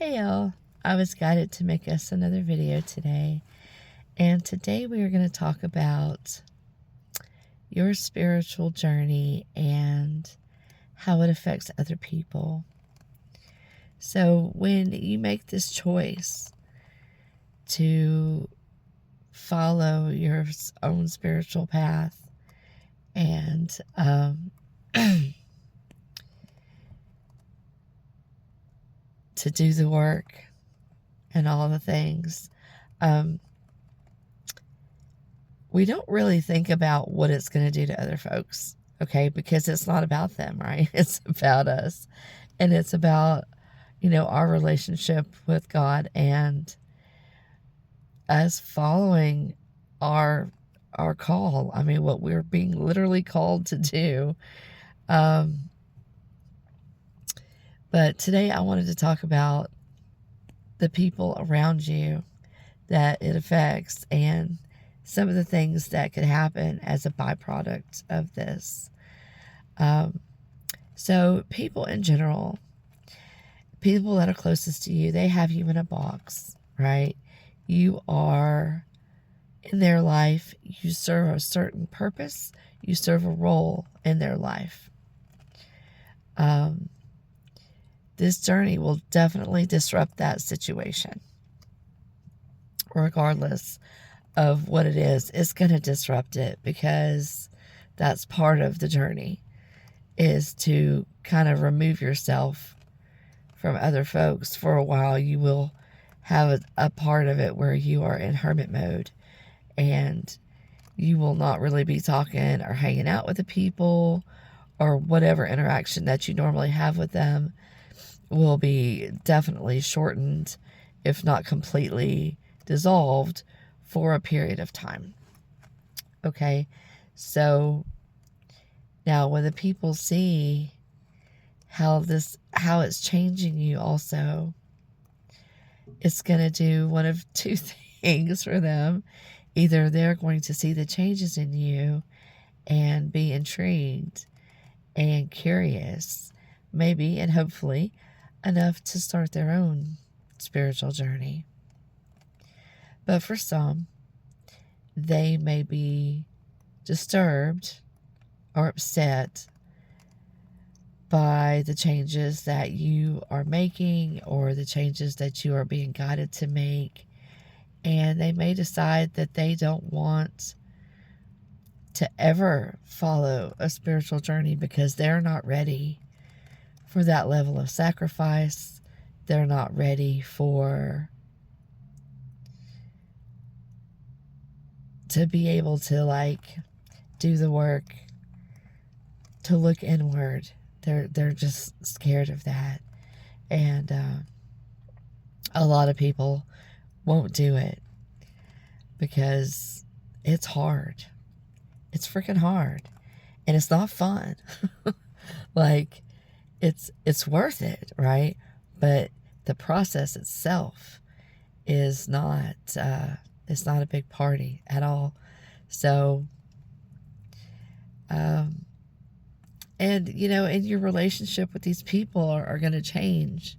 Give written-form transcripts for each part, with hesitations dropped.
Hey y'all, I was guided to make us another video today, and today we are going to talk about your spiritual journey and how it affects other people. So when you make this choice to follow your own spiritual path and to do the work and all the things, we don't really think about what it's going to do to other folks, okay? Because it's not about them, right? It's about us. And it's about, our relationship with God and us following our call. I mean, what we're being literally called to do. But today I wanted to talk about the people around you that it affects and some of the things that could happen as a byproduct of this. So people in general, people that are closest to you, they have you in a box, right? You are in their life. You serve a certain purpose. You serve a role in their life. This journey will definitely disrupt that situation. Regardless of what it is, it's going to disrupt it, because that's part of the journey, is to kind of remove yourself from other folks for a while. You will have a part of it where you are in hermit mode, and you will not really be talking or hanging out with the people, or whatever interaction that you normally have with them will be definitely shortened, if not completely dissolved, for a period of time. Okay, so now when the people see how it's changing you also, it's going to do one of two things for them. Either they're going to see the changes in you and be intrigued and curious, maybe, and hopefully enough to start their own spiritual journey. But for some, they may be disturbed or upset by the changes that you are making, or the changes that you are being guided to make. And they may decide that they don't want to ever follow a spiritual journey because they're not ready for that level of sacrifice. They're not ready to be able to do the work, to look inward. They're just scared of that. And a lot of people won't do it because it's hard. It's freaking hard. And it's not fun. It's worth it, right? But the process itself is not it's not a big party at all. So and in your relationship with these people are going to change,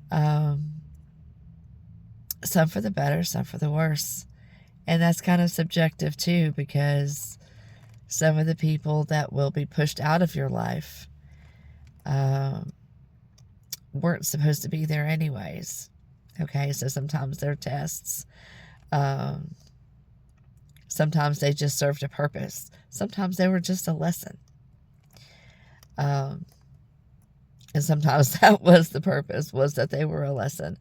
some for the better, some for the worse. And that's kind of subjective too, because some of the people that will be pushed out of your life weren't supposed to be there anyways. Okay, so sometimes they're tests. Sometimes they just served a purpose. Sometimes they were just a lesson. And sometimes that was the purpose, was that they were a lesson.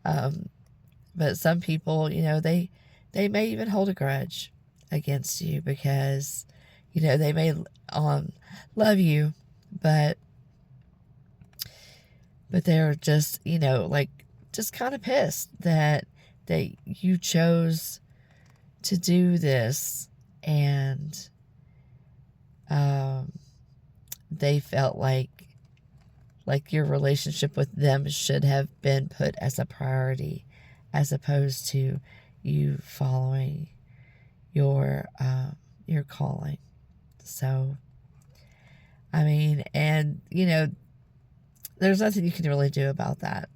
But some people, they may even hold a grudge against you because, they may love you, but they're just, just kind of pissed that you chose to do this, and they felt like your relationship with them should have been put as a priority, as opposed to you following your calling. So, I mean, and there's nothing you can really do about that.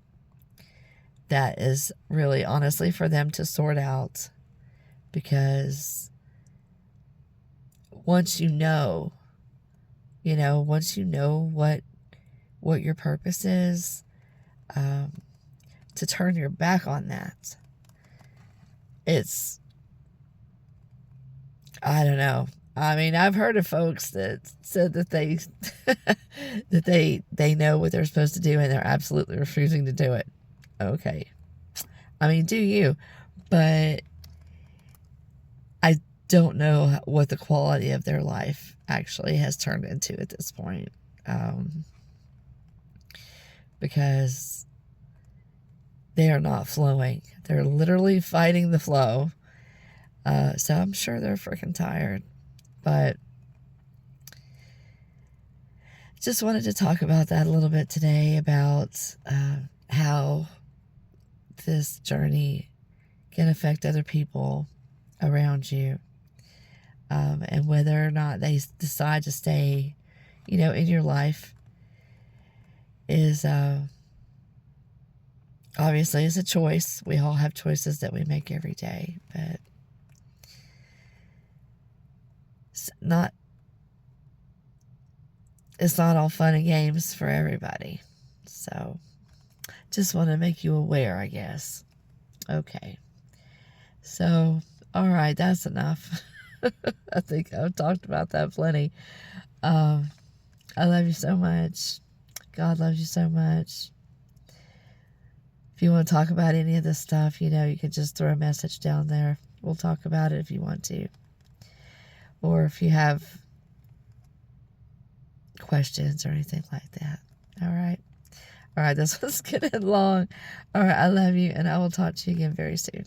that is really honestly for them to sort out, because once you know, once you know what your purpose is, to turn your back on that, it's, I don't know. I mean, I've heard of folks that said that they that they know what they're supposed to do and they're absolutely refusing to do it. Okay. I mean, do you? But I don't know what the quality of their life actually has turned into at this point. Because they are not flowing. They're literally fighting the flow. So I'm sure they're freaking tired. But just wanted to talk about that a little bit today, about how this journey can affect other people around you, and whether or not they decide to stay, in your life is obviously is a choice. We all have choices that we make every day, but it's not all fun and games for everybody. So just want to make you aware, I guess. Okay. So, all right, that's enough. I think I've talked about that plenty. I love you so much. God loves you so much. If you want to talk about any of this stuff, you can just throw a message down there. We'll talk about it if you want to. Or if you have questions or anything like that. All right. All right, this was getting long. All right, I love you, and I will talk to you again very soon.